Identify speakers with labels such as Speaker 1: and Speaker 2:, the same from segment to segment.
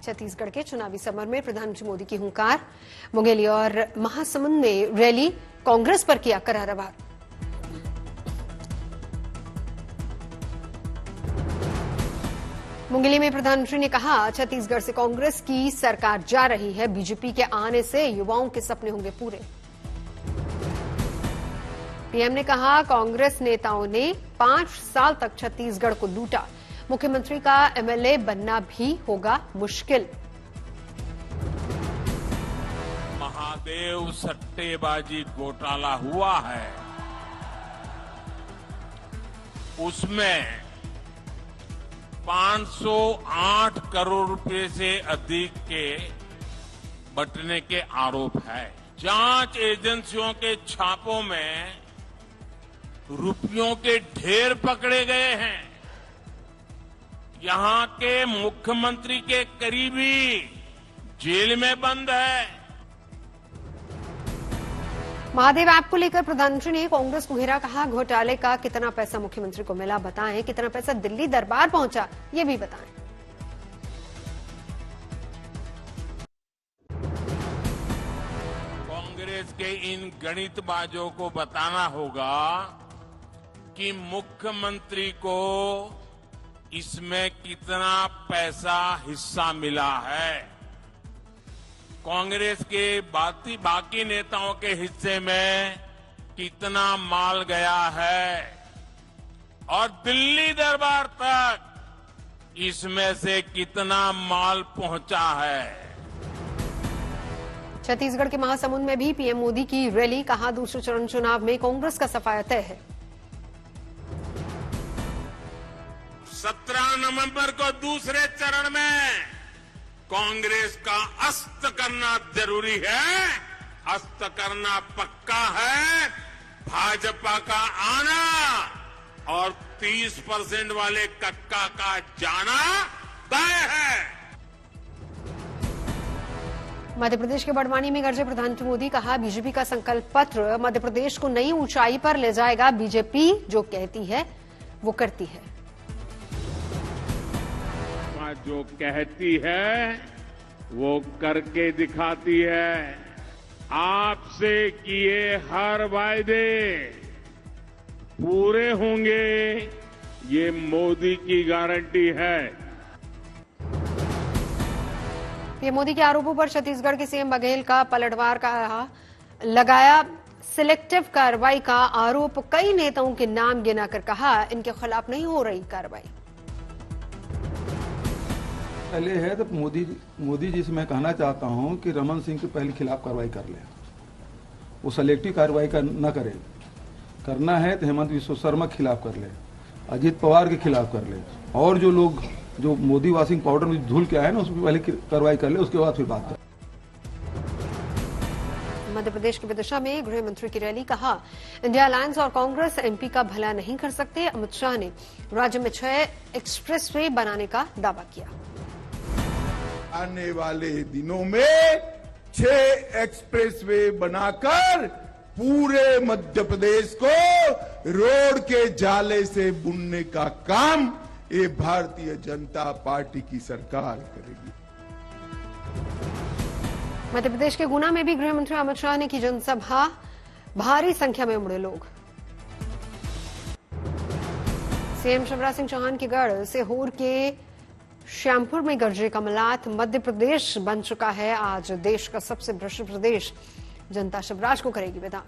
Speaker 1: छत्तीसगढ़ के चुनावी समर में प्रधानमंत्री मोदी की हुंकार। मुंगेली और महासमुंद में रैली, कांग्रेस पर किया करारा वार। मुंगेली में प्रधानमंत्री ने कहा, छत्तीसगढ़ से कांग्रेस की सरकार जा रही है, बीजेपी के आने से युवाओं के सपने होंगे पूरे। पीएम ने कहा, कांग्रेस नेताओं ने 5 साल तक छत्तीसगढ़ को लूटा, मुख्यमंत्री का एमएलए बनना भी होगा मुश्किल।
Speaker 2: महादेव सट्टेबाजी घोटाला हुआ है, उसमें 508 करोड़ रुपए से अधिक के बटने के आरोप है। जांच एजेंसियों के छापों में रुपयों के ढेर पकड़े गए हैं। यहां के मुख्यमंत्री के करीबी जेल में बंद है।
Speaker 1: महादेव ऐप को लेकर प्रधानमंत्री ने कांग्रेस को घेरा, कहा, घोटाले का कितना पैसा मुख्यमंत्री को मिला बताएं, कितना पैसा दिल्ली दरबार पहुंचा ये भी बताएं।
Speaker 2: कांग्रेस के इन गणितबाजों को बताना होगा कि मुख्यमंत्री को इसमें कितना पैसा हिस्सा मिला है। कांग्रेस के बाकी नेताओं के हिस्से में कितना माल गया है और दिल्ली दरबार तक इसमें से कितना माल पहुंचा है।
Speaker 1: छत्तीसगढ़ के महासमुंद में भी पीएम मोदी की रैली, कहा, दूसरे चरण चुनाव में कांग्रेस का सफाया तय है।
Speaker 2: 17 नवंबर को दूसरे चरण में कांग्रेस का अस्त करना जरूरी है। अस्त करना पक्का है। भाजपा का आना और 30% वाले कक्का का जाना तय है।
Speaker 1: मध्य प्रदेश के बड़वानी में गरजे प्रधानमंत्री मोदी, कहा, बीजेपी का संकल्प पत्र मध्य प्रदेश को नई ऊंचाई पर ले जाएगा। बीजेपी जो कहती है वो करती है।
Speaker 2: जो कहती है वो करके दिखाती है। आपसे किए हर वायदे पूरे होंगे, ये मोदी की गारंटी है।
Speaker 1: पीएम मोदी के आरोपों पर छत्तीसगढ़ के सीएम बघेल का पलटवार लगाया। सिलेक्टिव कार्रवाई का आरोप, कई नेताओं के नाम गिनाकर कहा, इनके खिलाफ नहीं हो रही कार्रवाई।
Speaker 3: पहले है तो मोदी जी से मैं कहना चाहता हूं कि रमन सिंह के पहले खिलाफ कार्रवाई कर ले। वो सेलेक्टिव कार्रवाई न करे। करना है तो हेमंत विश्व शर्मा के खिलाफ कर ले, अजीत पवार के खिलाफ कर ले, और जो लोग जो मोदी वाशिंग पाउडर में धुल के आए ना, उस पर पहले कार्रवाई कर ले, उसके बाद फिर बात कर।
Speaker 1: मध्य प्रदेश के विदिशा में गृह मंत्री की रैली, कहा, इंडिया अलायंस और कांग्रेस एमपी का भला नहीं कर सकते। अमित शाह ने राज्य में 6 एक्सप्रेसवे बनाने का दावा किया।
Speaker 4: आने वाले दिनों में 6 एक्सप्रेसवे बनाकर पूरे मध्य प्रदेश को रोड के जाले से बुनने का काम ये भारतीय जनता पार्टी की सरकार करेगी।
Speaker 1: मध्य प्रदेश के गुना में भी गृह मंत्री अमित शाह ने की जनसभा, भारी संख्या में उमड़े लोग। सीएम शिवराज सिंह चौहान के गढ़ सीहोर के श्यामपुर में गरजे कमलनाथ, मध्य प्रदेश बन चुका है आज देश का सबसे भ्रष्ट प्रदेश, जनता शिवराज को करेगी विदा।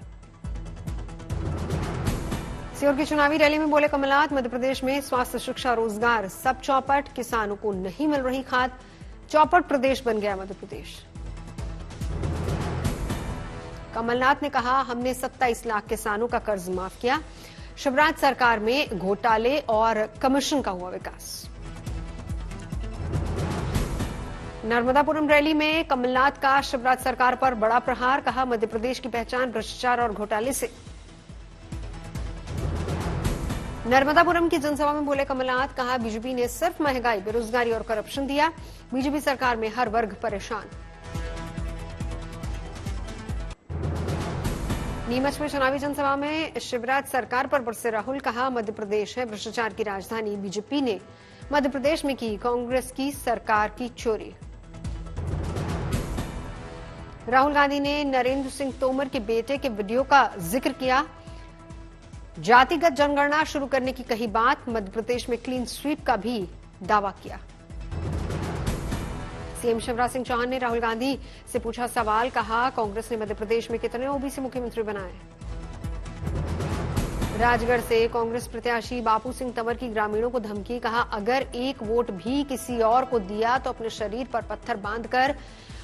Speaker 1: सीहोर की चुनावी रैली में बोले कमलनाथ, मध्य प्रदेश में स्वास्थ्य, शिक्षा, रोजगार सब चौपट, किसानों को नहीं मिल रही खाद, चौपट प्रदेश बन गया मध्य प्रदेश। कमलनाथ ने कहा, हमने 27 लाख किसानों का कर्ज माफ किया। शिवराज सरकार में घोटाले और कमीशन का हुआ विकास। नर्मदापुरम रैली में कमलनाथ का शिवराज सरकार पर बड़ा प्रहार, कहा, मध्य प्रदेश की पहचान भ्रष्टाचार और घोटाले से। नर्मदापुरम की जनसभा में बोले कमलनाथ, कहा, बीजेपी ने सिर्फ महंगाई, बेरोजगारी और करप्शन दिया। बीजेपी सरकार में हर वर्ग परेशान। नीमच में चुनावी जनसभा में शिवराज सरकार पर बरसे राहुल, कहा, मध्य प्रदेश है भ्रष्टाचार की राजधानी, बीजेपी ने मध्य प्रदेश में की कांग्रेस की सरकार की चोरी। राहुल गांधी ने नरेंद्र सिंह तोमर के बेटे के वीडियो का जिक्र किया। जातिगत जनगणना शुरू करने की कही बात। मध्य प्रदेश में क्लीन स्वीप का भी दावा किया। सीएम शिवराज सिंह चौहान ने राहुल गांधी से पूछा सवाल। कहा, कांग्रेस ने मध्य प्रदेश में कितने ओबीसी मुख्यमंत्री बनाए। राजगढ़ से कांग्रेस प्रत्याशी बापू सिंह तंवर की ग्रामीणों को धमकी। कहा, अगर एक वोट भी किसी और को दिया तो अपने शरीर पर पत्थर बांधकर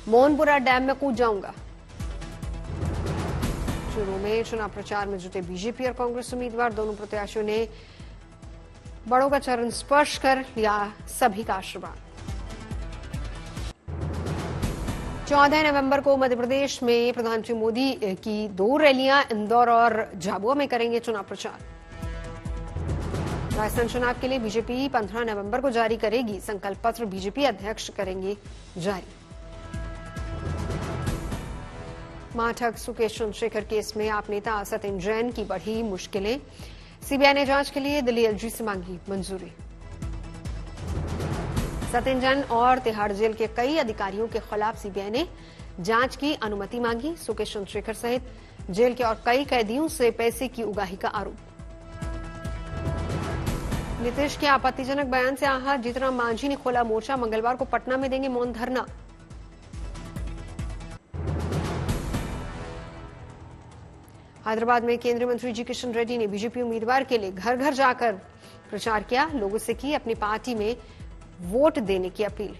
Speaker 1: मोहनपुरा डैम में कूद जाऊंगा। शुरू में चुनाव प्रचार में जुटे बीजेपी और कांग्रेस उम्मीदवार, दोनों प्रत्याशियों ने बड़ों का चरण स्पर्श कर लिया सभी का आशीर्वाद। 14 नवंबर को मध्य प्रदेश में प्रधानमंत्री मोदी की 2 रैलियां इंदौर और झाबुआ में करेंगे चुनाव प्रचार। राजस्थान चुनाव के लिए बीजेपी 15 नवंबर को जारी करेगी संकल्प पत्र। बीजेपी अध्यक्ष करेंगे जारी। माठग सुकेश चंद्रशेखर केस में आप नेता सत्येंद्र जैन की बढ़ी मुश्किलें। सीबीआई ने जांच के लिए दिल्ली एलजी से मांगी मंजूरी। सत्येंद्र जैन और तिहाड़ जेल के कई अधिकारियों के खिलाफ सीबीआई ने जांच की अनुमति मांगी। सुकेश चंद्रशेखर सहित जेल के और कई कैदियों से पैसे की उगाही का आरोप। नीतीश के आपत्तिजनक बयान से आहत जीतनराम मांझी ने खोला मोर्चा। मंगलवार को पटना में देंगे मौन धरना। हैदराबाद में केंद्रीय मंत्री जी किशन रेड्डी ने बीजेपी उम्मीदवार के लिए घर घर जाकर प्रचार किया। लोगों से की अपनी पार्टी में वोट देने की अपील।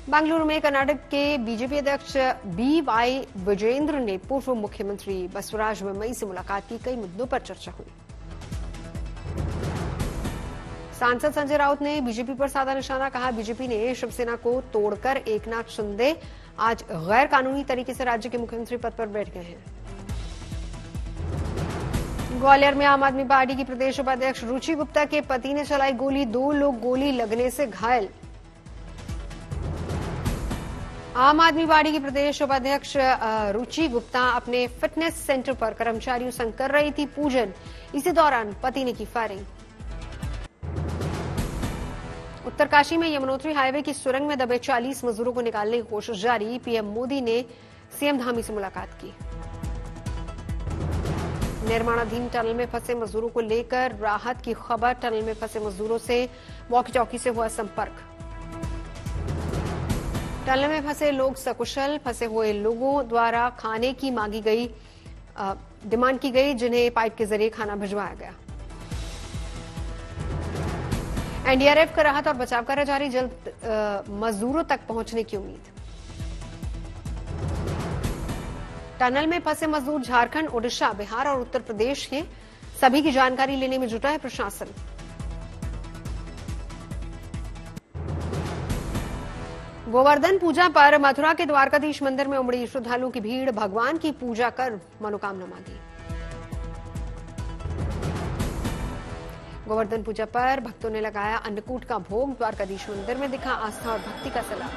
Speaker 1: बेंगलुरु में कर्नाटक के बीजेपी अध्यक्ष BY विजेंद्र ने पूर्व मुख्यमंत्री बसवराज बोम्मई से मुलाकात की। कई मुद्दों पर चर्चा हुई। सांसद संजय राउत ने बीजेपी पर साधा निशाना। कहा, बीजेपी ने शिवसेना को तोड़कर एकनाथ शिंदे आज गैर कानूनी तरीके से राज्य के मुख्यमंत्री पद पर बैठ गए हैं। ग्वालियर में आम आदमी पार्टी की प्रदेश उपाध्यक्ष रुचि गुप्ता के पति ने चलाई गोली। 2 लोग गोली लगने से घायल। आम आदमी पार्टी की प्रदेश उपाध्यक्ष रुचि गुप्ता अपने फिटनेस सेंटर पर कर्मचारियों संग कर रही थी पूजन। इसी दौरान पति ने की फायरिंग। उत्तरकाशी में यमुनोत्री हाईवे की सुरंग में दबे 40 मजदूरों को निकालने की कोशिश जारी। पीएम मोदी ने सीएम धामी से मुलाकात की। निर्माणाधीन टनल में फंसे मजदूरों को लेकर राहत की खबर। टनल में फंसे मजदूरों से वॉकी टॉकी से हुआ संपर्क। टनल में फंसे लोग सकुशल। फंसे हुए लोगों द्वारा खाने की मांगी गई डिमांड की गई, जिन्हें पाइप के जरिए खाना भिजवाया गया। एनडीआरएफ का राहत और बचाव कार्य जारी। जल्द मजदूरों तक पहुंचने की उम्मीद। टनल में फंसे मजदूर झारखंड, ओडिशा, बिहार और उत्तर प्रदेश के। सभी की जानकारी लेने में जुटा है प्रशासन। गोवर्धन पूजा पर मथुरा के द्वारकाधीश मंदिर में उमड़ी श्रद्धालुओं की भीड़। भगवान की पूजा कर मनोकामना मांगी। गोवर्धन पूजा पर भक्तों ने लगाया अन्नकूट का भोग। द्वारकाधीश मंदिर में दिखा आस्था और भक्ति का सलाह।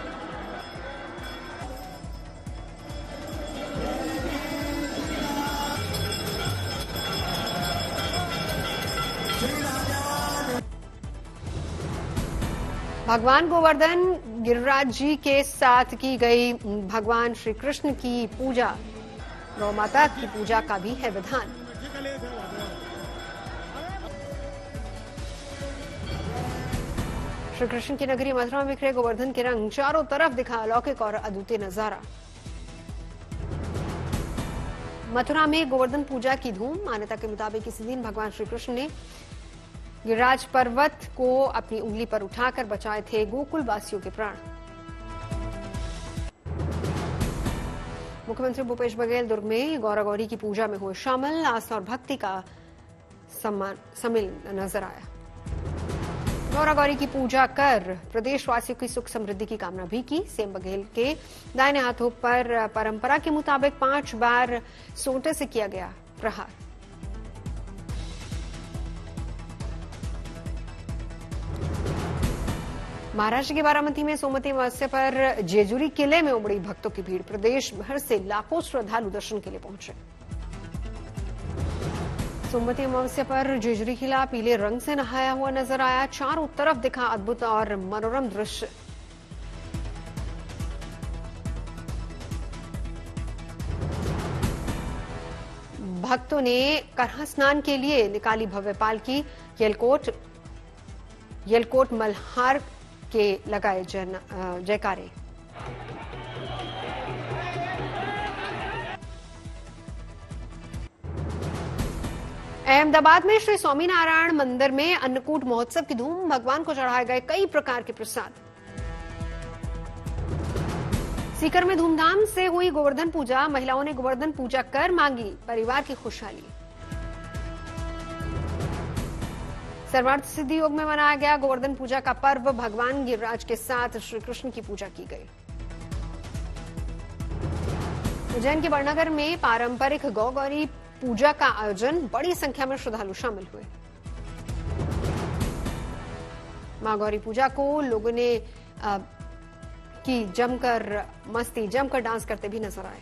Speaker 1: भगवान गोवर्धन गिरिराज जी के साथ की गई भगवान श्री कृष्ण की पूजा। गौ माता की पूजा का भी है विधान। श्री कृष्ण की नगरी मथुरा में बिखरे गोवर्धन के रंग। चारों तरफ दिखा अलौकिक और अद्वितीय नजारा। मथुरा में गोवर्धन पूजा की धूम। मान्यता के मुताबिक इसी दिन भगवान श्री कृष्ण ने गिरिराज पर्वत को अपनी उंगली पर उठाकर बचाए थे गोकुल वासियों के प्राण। मुख्यमंत्री भूपेश बघेल दुर्ग में गौरा गौरी की पूजा में हुए शामिल। आस्था और भक्ति का सम्मिलन नजर आया। गौरा गौरी की पूजा कर प्रदेशवासियों की सुख समृद्धि की कामना भी की। सीएम बघेल के दाहिने हाथों पर परंपरा के मुताबिक 5 बार सोंटे से किया गया प्रहार। महाराष्ट्र के बारामती में सोमवती अमावस्या पर जेजुरी किले में उमड़ी भक्तों की भीड़। प्रदेश भर से लाखों श्रद्धालु दर्शन के लिए पहुंचे। सोमवती अमावस्या पर जेजुरी किला पीले रंग से नहाया हुआ नजर आया। चारों तरफ दिखा अद्भुत और मनोरम दृश्य। भक्तों ने करहा स्नान के लिए निकाली भव्य पालकी। येलकोट मल्हार के लगाए जयकारे। अहमदाबाद में श्री स्वामीनारायण मंदिर में अन्नकूट महोत्सव की धूम। भगवान को चढ़ाए गए कई प्रकार के प्रसाद। सीकर में धूमधाम से हुई गोवर्धन पूजा। महिलाओं ने गोवर्धन पूजा कर मांगी परिवार की खुशहाली। सर्वार्थ सिद्धि योग में मनाया गया गोवर्धन पूजा का पर्व। भगवान गिरिराज के साथ श्री कृष्ण की पूजा की गई। उज्जैन के बड़नगर में पारंपरिक गौगौरी पूजा का आयोजन। बड़ी संख्या में श्रद्धालु शामिल हुए। मां गौरी पूजा को लोगों ने की जमकर मस्ती, जमकर डांस करते भी नजर आए।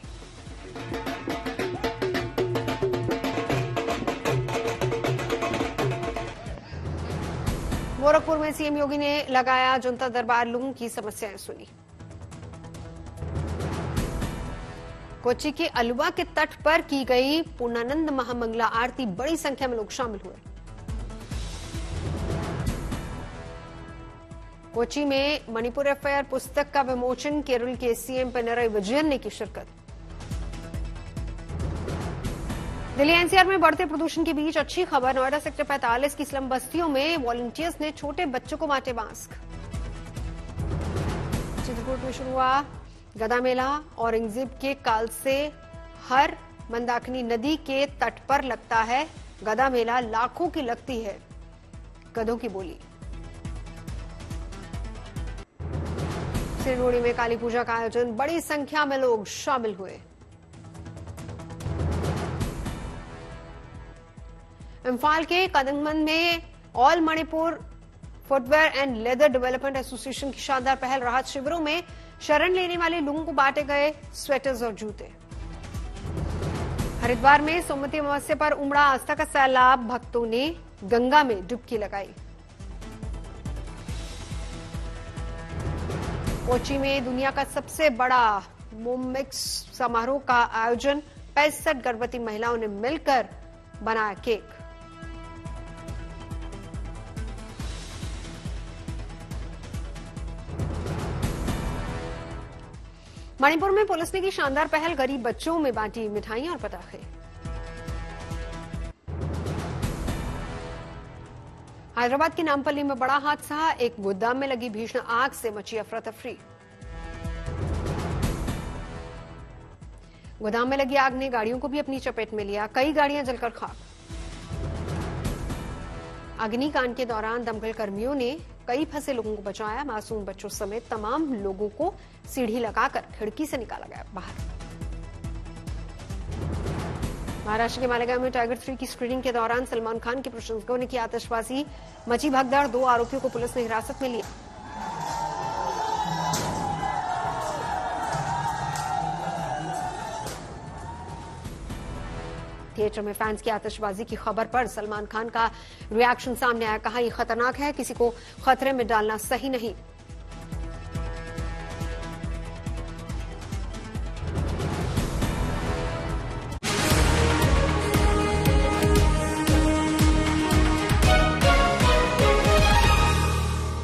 Speaker 1: गोरखपुर में सीएम योगी ने लगाया जनता दरबार। लोगों की समस्याएं सुनी। कोच्चि के अलुवा के तट पर की गई पूर्णानंद महामंगला आरती। बड़ी संख्या में लोग शामिल हुए। कोच्चि में मणिपुर एफआईआर पुस्तक का विमोचन। केरल के सीएम पिनराई विजयन ने की शिरकत। दिल्ली एनसीआर में बढ़ते प्रदूषण के बीच अच्छी खबर। नोएडा सेक्टर 45 की स्लम बस्तियों में वॉलंटियर्स ने छोटे बच्चों को बांटे मास्क। चित्रकूट में शुरू हुआ गदा मेला। औरंगजेब के काल से हर मंदाकिनी नदी के तट पर लगता है गदा मेला। लाखों की लगती है गधों की बोली। सिरमौरी में काली पूजा का आयोजन। बड़ी संख्या में लोग शामिल हुए। इम्फाल के कदमबंद में all Manipur footwear and leather development association की शानदार पहल। राहत शिविरों में शरण लेने वाले लोगों को बांटे गए स्वेटर्स और जूते। हरिद्वार में सोमवती अमावस्या पर उमड़ा आस्था का सैलाब। भक्तों ने गंगा में डुबकी लगाई। कोच्चि में दुनिया का सबसे बड़ा मोमिक्स समारोह का आयोजन। 65 गर्भवती महिलाओं ने मिलकर बनाया केक। मणिपुर में पुलिस ने की शानदार पहल। गरीब बच्चों में बांटी मिठाइयां और पटाखे। हैदराबाद के नामपल्ली में बड़ा हादसा। एक गोदाम में लगी भीषण आग से मची अफरा तफरी। गोदाम में लगी आग ने गाड़ियों को भी अपनी चपेट में लिया। कई गाड़ियां जलकर खाक। अग्निकांड के दौरान दमकल कर्मियों ने कई फंसे लोगों को बचाया। मासूम बच्चों समेत तमाम लोगों को सीढ़ी लगाकर खिड़की से निकाला गया बाहर। महाराष्ट्र के मालेगांव में टाइगर 3 की स्क्रीनिंग के दौरान सलमान खान के प्रशंसकों ने की आतिशबाजी। मची भगदड़। 2 आरोपियों को पुलिस ने हिरासत में लिया। थिएटर में फैंस की आतिशबाजी की खबर पर सलमान खान का रिएक्शन सामने आया। कहा, यह खतरनाक है, किसी को खतरे में डालना सही नहीं।